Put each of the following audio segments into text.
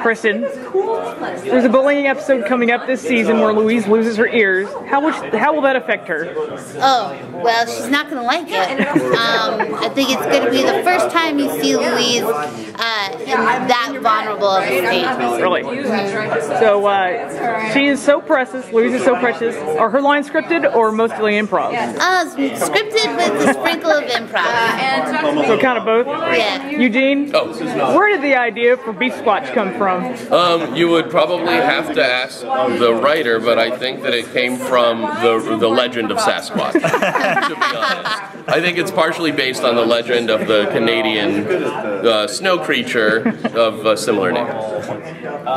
Kristen, there's a bullying episode coming up this season where Louise loses her ears. How will that affect her? Oh, well, she's not going to like it. I think it's going to be the first time you see Louise in that vulnerable of a state. Really? So she is so precious. Louise is so precious. Are her lines scripted or mostly improv? Scripted with a sprinkle of improv. So kind of both? Yeah. Eugene? Oh. Where did the idea for Beef Squatch come from? You would probably have to ask the writer, but I think that it came from the legend of Sasquatch, to be honest. I think it's partially based on the legend of the Canadian snow creature of a similar name.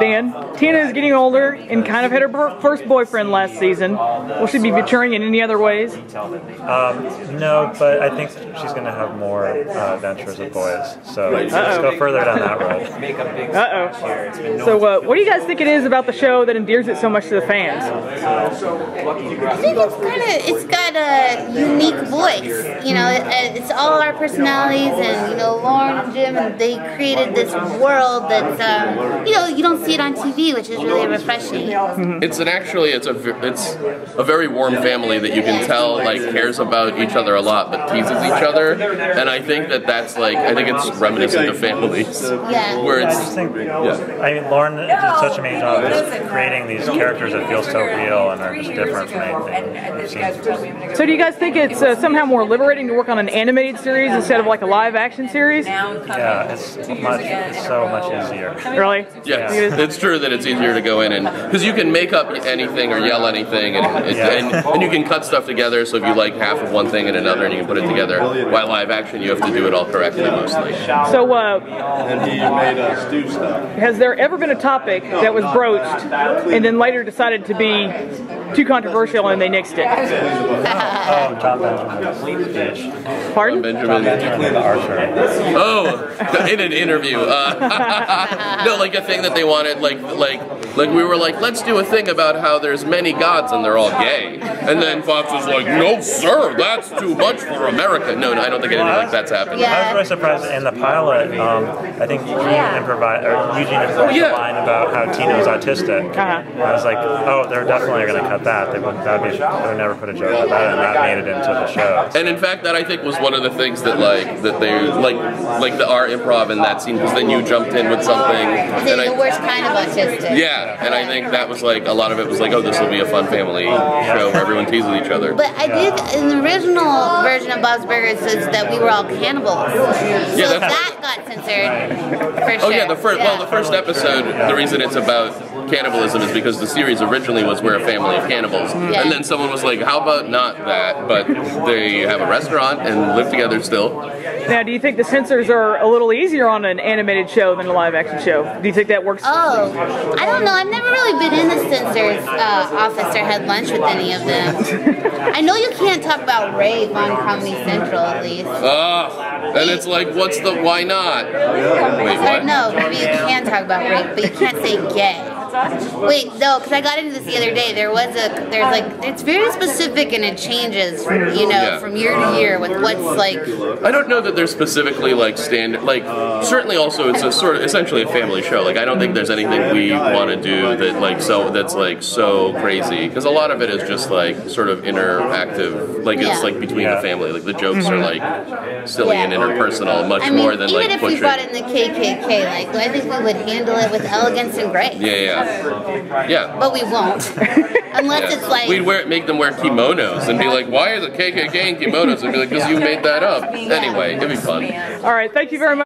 Dan, Tina is getting older and kind of had her first boyfriend last season. Will she be maturing in any other ways? No, but I think she's going to have more adventures with boys. So let's go further down that road. Uh-oh. So what do you guys think it is about the show that endears it so much to the fans? I think it's got a unique voice. You know, it's all our personalities, and you know, Lauren and Jim, and they created this world that's you know, you don't see it on TV, which is really refreshing. It's a very warm family that you can tell like cares about each other a lot, but teases each other, and I think that's like I think it's reminiscent of families. Yeah. Where it's I mean, Lauren did such an amazing job just creating these characters that feel so real and are just different from anything we've seen before. So do you guys think it's somehow more liberating to work on an animated series instead of like a live action series? Yeah, it's so much easier. Really? Yeah, it's true that it's easier to go in and because you can make up anything or yell anything, and you can cut stuff together. So if you like half of one thing and another, and you can put it together. While live action, you have to do it all correctly mostly. So and he made stew stuff. Has there ever been a topic that was broached and then later decided to be too controversial and they nixed it? Oh, John Benjamin's speech. Pardon? Benjamin. The archer. Oh, in an interview. No, like a thing that they wanted, like we were like, let's do a thing about how there's many gods and they're all gay. And then Fox was like, no sir, that's too much for America. No, I don't think anything like that's happened. Yeah. I was really surprised in the pilot. I think Eugene improvised a line about how Tina was autistic. I was like, oh, they're definitely going to cut that. They would never put a joke about that, and that made it into the show. And in fact, that I think was one of the things that our improv in that scene, because then you jumped in with something. The worst kind of autistic. Yeah, and I think that was like a lot of it was like, oh, this will be a fun family show where everyone teases each other. But I did in the original version of Bob's Burgers says that we were all cannibals. So that got censored for sure. Oh yeah, the first episode, the reason it's about cannibalism is because the series originally was we're a family of cannibals, and then someone was like, how about not that, but they have a restaurant and live together still. Now, do you think the censors are a little easier on an animated show than a live action show? Do you think that works? Oh, I don't know. I've never really been in the censors' office or had lunch with any of them. I know you can't talk about rape on Comedy Central, at least. And it's like, why not? Wait, what? No, maybe you can talk about rape, but you can't say gay. Wait, no, because I got into this the other day. It's very specific and it changes, from year to year with what's like. I don't know that there's specifically like standard, like certainly also it's a sort of essentially a family show. Like I don't think there's anything we want to do that's like so crazy because a lot of it is just like sort of interactive, like it's like between the family. Like the jokes are like silly and interpersonal, much more than like even if we brought in the KKK, like I think we would handle it with elegance and grace. Yeah. But we won't. Unless it's like... We'd make them wear kimonos and be like, why are the KKK in kimonos? And be like, because you made that up. Anyway, it'd be fun. All right, thank you very much.